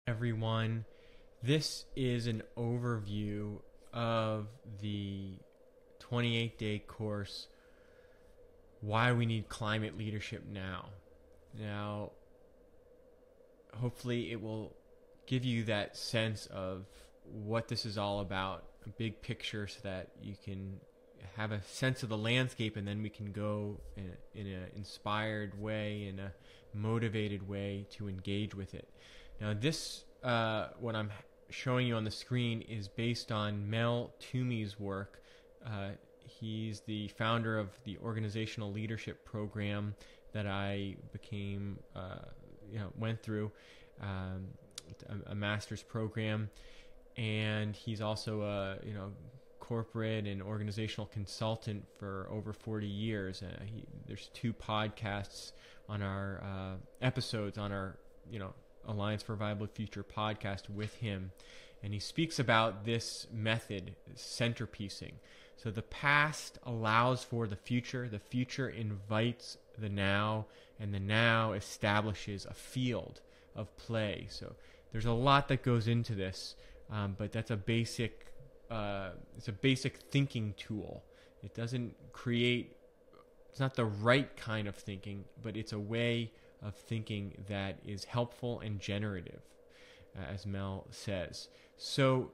everyone. This is an overview of the 28-day course, Why We Need Climate Leadership Now. Now, hopefully it will give you that sense of what this is all about, a big picture, so that you can have a sense of the landscape, and then we can go in an inspired way, in a motivated way to engage with it. Now, this, what I'm showing you on the screen, is based on Mel Toomey's work. He's the founder of the organizational leadership program that I went through, a master's program, and he's also a corporate and organizational consultant for over 40 years. There's 2 podcasts on our episodes on our Alliance for a Viable Future podcast with him, and he speaks about this method, centerpiecing. So the past allows for the future invites the now, and the now establishes a field of play. So there's a lot that goes into this, but that's a basic it's a basic thinking tool. It doesn't create, it's not the right kind of thinking, but it's a way of thinking that is helpful and generative, as Mel says. So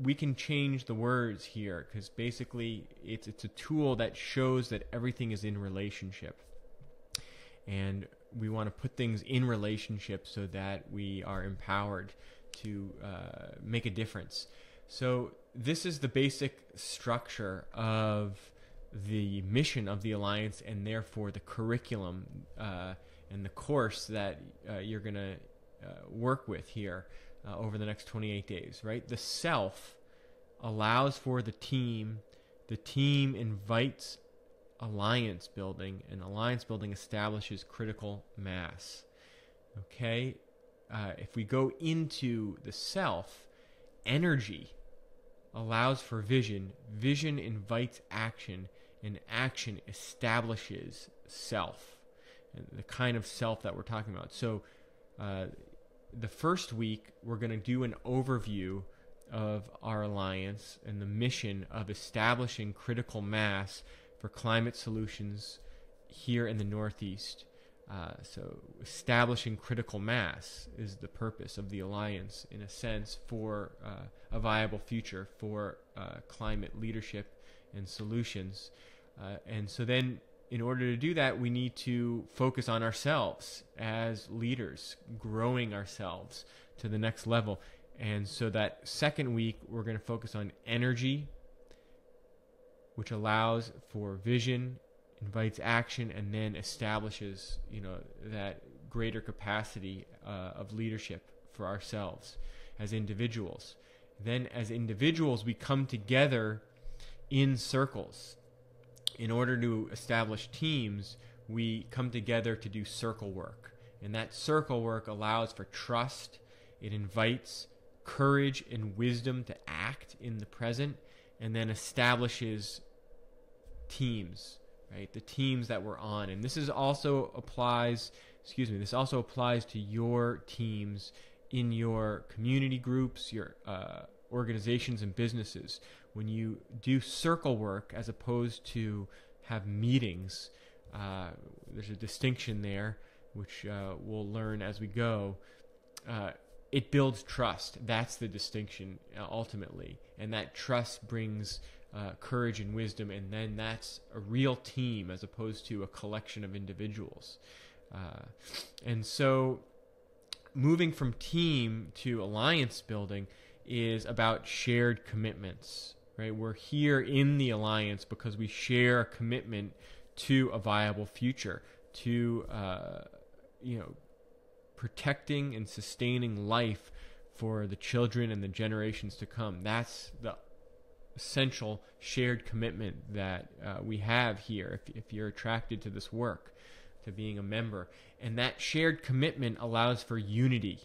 we can change the words here, because basically it's a tool that shows that everything is in relationship. And we want to put things in relationship so that we are empowered to make a difference. So this is the basic structure of the mission of the Alliance, and therefore the curriculum and the course that you're going to work with here over the next 28 days, right? The self allows for the team. The team invites alliance building, and alliance building establishes critical mass. Okay? If we go into the self, energy allows for vision. Vision invites action, and action establishes self, and the kind of self that we're talking about. So the first week, we're going to do an overview of our alliance and the mission of establishing critical mass for climate solutions here in the Northeast. So establishing critical mass is the purpose of the Alliance, in a sense, for a viable future for climate leadership and solutions. And so then, in order to do that, we need to focus on ourselves as leaders, growing ourselves to the next level. And so that second week, we're going to focus on energy, which allows for vision, invites action, and then establishes, that greater capacity of leadership for ourselves as individuals. Then as individuals, we come together in circles. In order to establish teams, we come together to do circle work. And that circle work allows for trust. It invites courage and wisdom to act in the present, and then establishes teams, right? The teams that we're on. And this also applies to your teams in your community groups, your organizations and businesses. When you do circle work as opposed to have meetings, there's a distinction there, which we'll learn as we go. It builds trust. That's the distinction, ultimately. And that trust brings courage and wisdom, and then that's a real team as opposed to a collection of individuals. And so moving from team to alliance building is about shared commitments, right? We're here in the alliance because we share a commitment to a viable future, to protecting and sustaining life for the children and the generations to come. That's the essential shared commitment that we have here, if you're attracted to this work, to being a member. And that shared commitment allows for unity.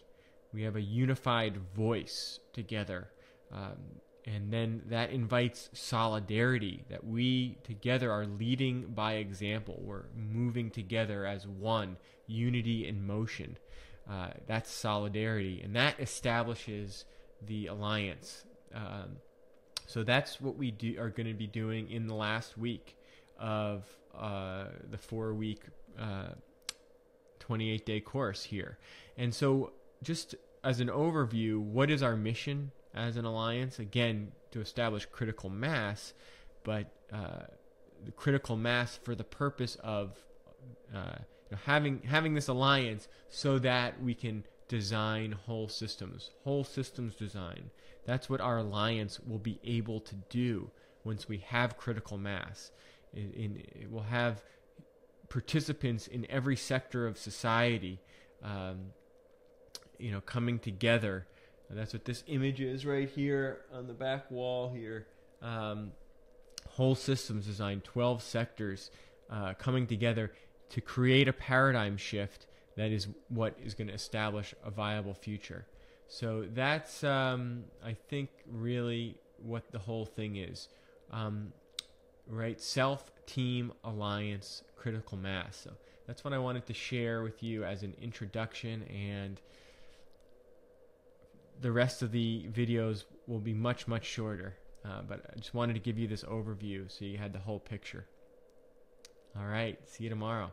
We have a unified voice together. And then that invites solidarity, that we together are leading by example. We're moving together as one, unity in motion. That's solidarity, and that establishes the alliance. So that's what we are going to be doing in the last week of the 4-week 28-day course here. And so just as an overview, what is our mission as an alliance? Again, to establish critical mass, but the critical mass for the purpose of having this alliance so that we can design whole systems design. That's what our alliance will be able to do once we have critical mass. It will have participants in every sector of society, coming together. That's what this image is right here on the back wall here. Whole systems design, 12 sectors coming together to create a paradigm shift that is what is going to establish a viable future. So that's, I think, really what the whole thing is. Right? Self, team, alliance, critical mass. So that's what I wanted to share with you as an introduction, and the rest of the videos will be much, much shorter. But I just wanted to give you this overview so you had the whole picture. All right. See you tomorrow.